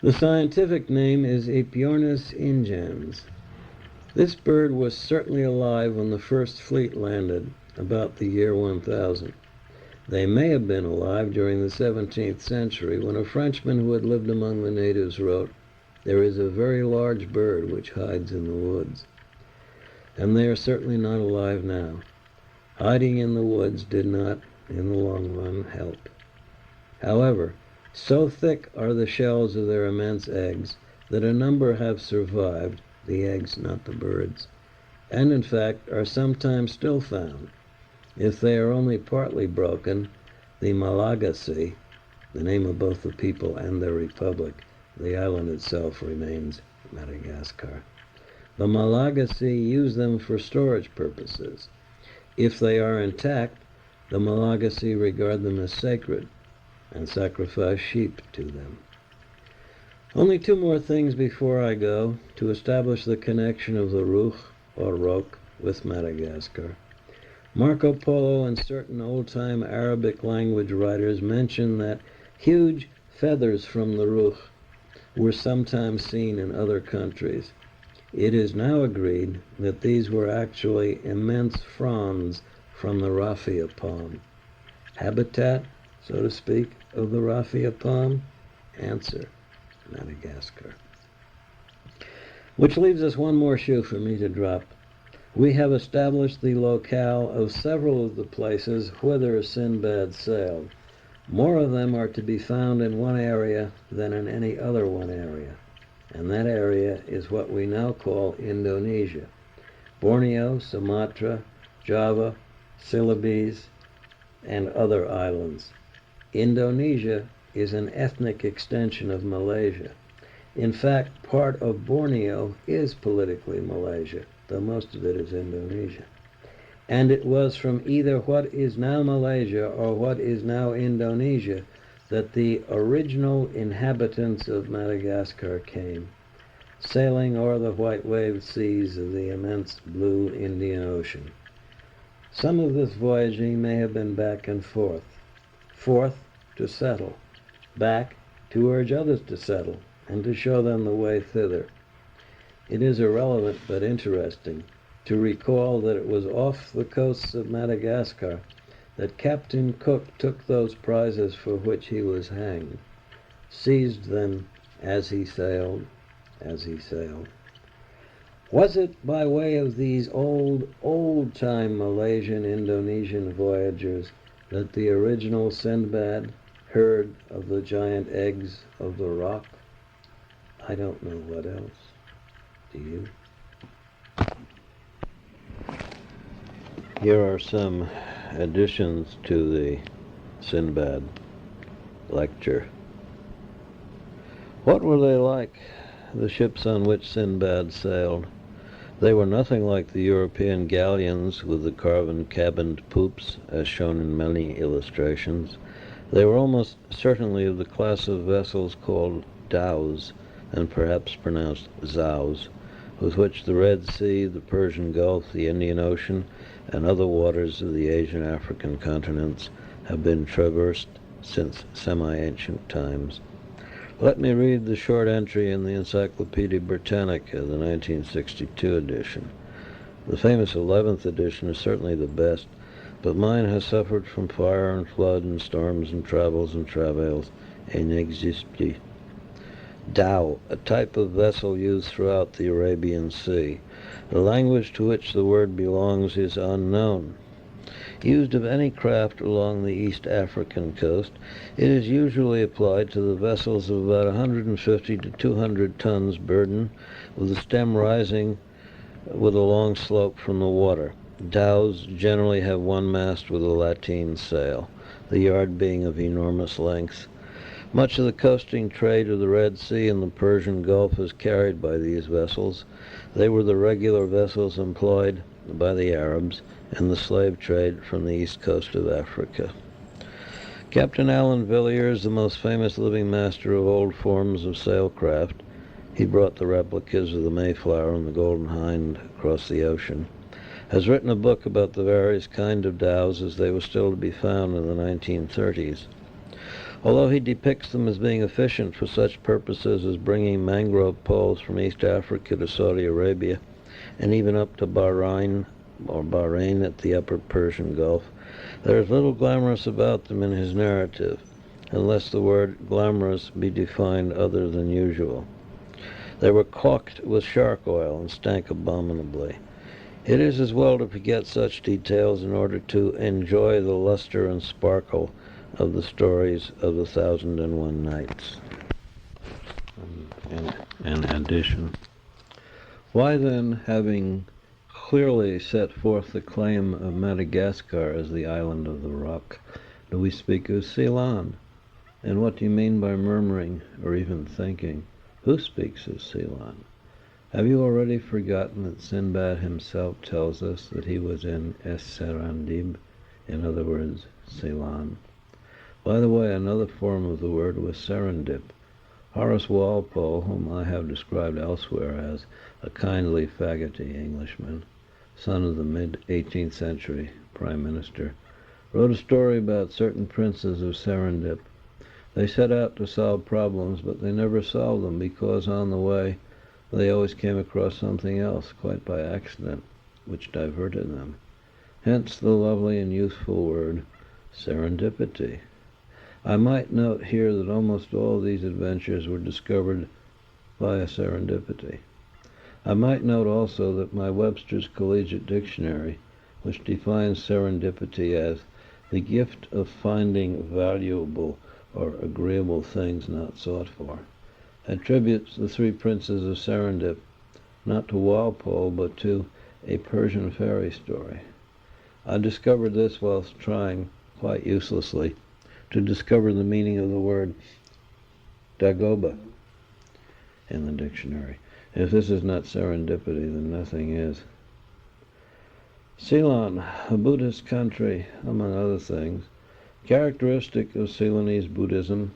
S1: The scientific name is Aepyornis ingens. This bird was certainly alive when the first fleet landed, about the year 1000. They may have been alive during the 17th century, when a Frenchman who had lived among the natives wrote, "There is a very large bird which hides in the woods." And they are certainly not alive now. Hiding in the woods did not, in the long run, help. However, so thick are the shells of their immense eggs that a number have survived, the eggs, not the birds, and in fact are sometimes still found. If they are only partly broken, the Malagasy, the name of both the people and their republic, the island itself remains Madagascar. The Malagasy use them for storage purposes. If they are intact, the Malagasy regard them as sacred and sacrifice sheep to them. Only 2 more things before I go, to establish the connection of the rukh or rukh with Madagascar. Marco Polo and certain old-time Arabic language writers mention that huge feathers from the rukh were sometimes seen in other countries. It is now agreed that these were actually immense fronds from the raffia palm. Habitat, so to speak, of the raffia palm? Answer, Madagascar. Which leaves us one more shoe for me to drop. We have established the locale of several of the places whither Sinbad sailed. More of them are to be found in one area than in any other one area, and that area is what we now call Indonesia. Borneo, Sumatra, Java, Celebes, and other islands. Indonesia is an ethnic extension of Malaysia. In fact, part of Borneo is politically Malaysia, though most of it is Indonesia. And it was from either what is now Malaysia or what is now Indonesia that the original inhabitants of Madagascar came, sailing o'er the white-waved seas of the immense blue Indian Ocean. Some of this voyaging may have been back and forth. Forth, to settle. Back, to urge others to settle, and to show them the way thither. It is irrelevant but interesting to recall that it was off the coasts of Madagascar that Captain Cook took those prizes for which he was hanged, seized them as he sailed. Was it by way of these old-time Malaysian Indonesian voyagers that the original Sinbad heard of the giant eggs of the rock? I don't know what else. Do you? Here are some additions to the Sinbad lecture. What were they like, the ships on which Sinbad sailed? They were nothing like the European galleons with the carven cabined poops, as shown in many illustrations. They were almost certainly of the class of vessels called dhows, and perhaps pronounced zows, with which the Red Sea, the Persian Gulf, the Indian Ocean, and other waters of the Asian African continents have been traversed since semi-ancient times. Let me read the short entry in the Encyclopaedia Britannica, the 1962 edition. The famous 11th edition is certainly the best, but mine has suffered from fire and flood and storms and travels and travails, et n'existe plus. Dhow, a type of vessel used throughout the Arabian Sea. The language to which the word belongs is unknown. Used of any craft along the East African coast, it is usually applied to the vessels of about 150 to 200 tons burden, with the stem rising with a long slope from the water. Dhows generally have one mast with a lateen sail, the yard being of enormous length. Much of the coasting trade of the Red Sea and the Persian Gulf is carried by these vessels. They were the regular vessels employed by the Arabs in the slave trade from the east coast of Africa. Captain Allen Villiers, the most famous living master of old forms of sailcraft, he brought the replicas of the Mayflower and the Golden Hind across the ocean, has written a book about the various kind of dhows as they were still to be found in the 1930s. Although he depicts them as being efficient for such purposes as bringing mangrove poles from East Africa to Saudi Arabia and even up to Bahrain at the upper Persian Gulf, there is little glamorous about them in his narrative, unless the word glamorous be defined other than usual. They were caulked with shark oil and stank abominably. It is as well to forget such details in order to enjoy the luster and sparkle of the stories of the 1001 Nights. In addition, why then, having clearly set forth the claim of Madagascar as the island of the rukh, do we speak of Ceylon? And what do you mean by murmuring or even thinking? Who speaks of Ceylon? Have you already forgotten that Sinbad himself tells us that he was in Serendib, in other words, Ceylon? By the way, another form of the word was serendip. Horace Walpole, whom I have described elsewhere as a kindly, faggoty Englishman, son of the mid-18th century prime minister, wrote a story about certain princes of Serendip. They set out to solve problems, but they never solved them because on the way they always came across something else, quite by accident, which diverted them. Hence the lovely and useful word serendipity. I might note here that almost all these adventures were discovered via serendipity. I might note also that my Webster's Collegiate Dictionary, which defines serendipity as the gift of finding valuable or agreeable things not sought for, attributes the three princes of Serendip not to Walpole but to a Persian fairy story. I discovered this whilst trying, quite uselessly, to discover the meaning of the word dagoba in the dictionary. If this is not serendipity, then nothing is. Ceylon, a Buddhist country, among other things. Characteristic of Ceylonese Buddhism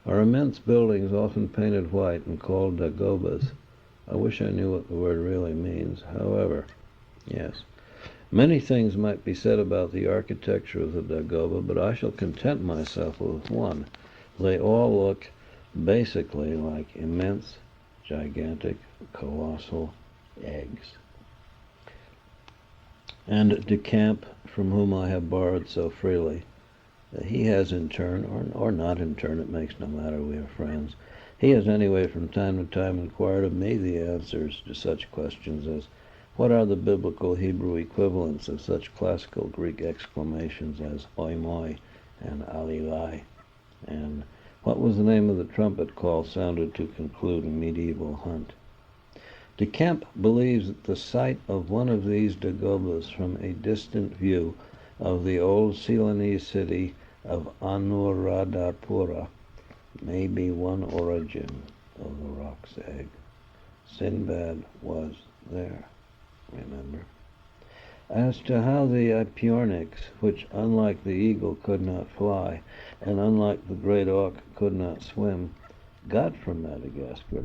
S1: are immense buildings often painted white and called dagobas. I wish I knew what the word really means. However, yes, many things might be said about the architecture of the dagoba, but I shall content myself with one. They all look basically like immense, gigantic, colossal eggs. And De Camp, from whom I have borrowed so freely, he has in turn, or not in turn, it makes no matter, we are friends, he has anyway from time to time inquired of me the answers to such questions as, what are the biblical Hebrew equivalents of such classical Greek exclamations as oimoi and alilai, and what was the name of the trumpet call sounded to conclude a medieval hunt? De Camp believes that the sight of one of these dagobas from a distant view of the old Ceylonese city of Anuradhapura may be one origin of the rock's egg. Sinbad was there, remember. As to how the Aepyornis, which unlike the eagle could not fly, and unlike the great auk could not swim, got from Madagascar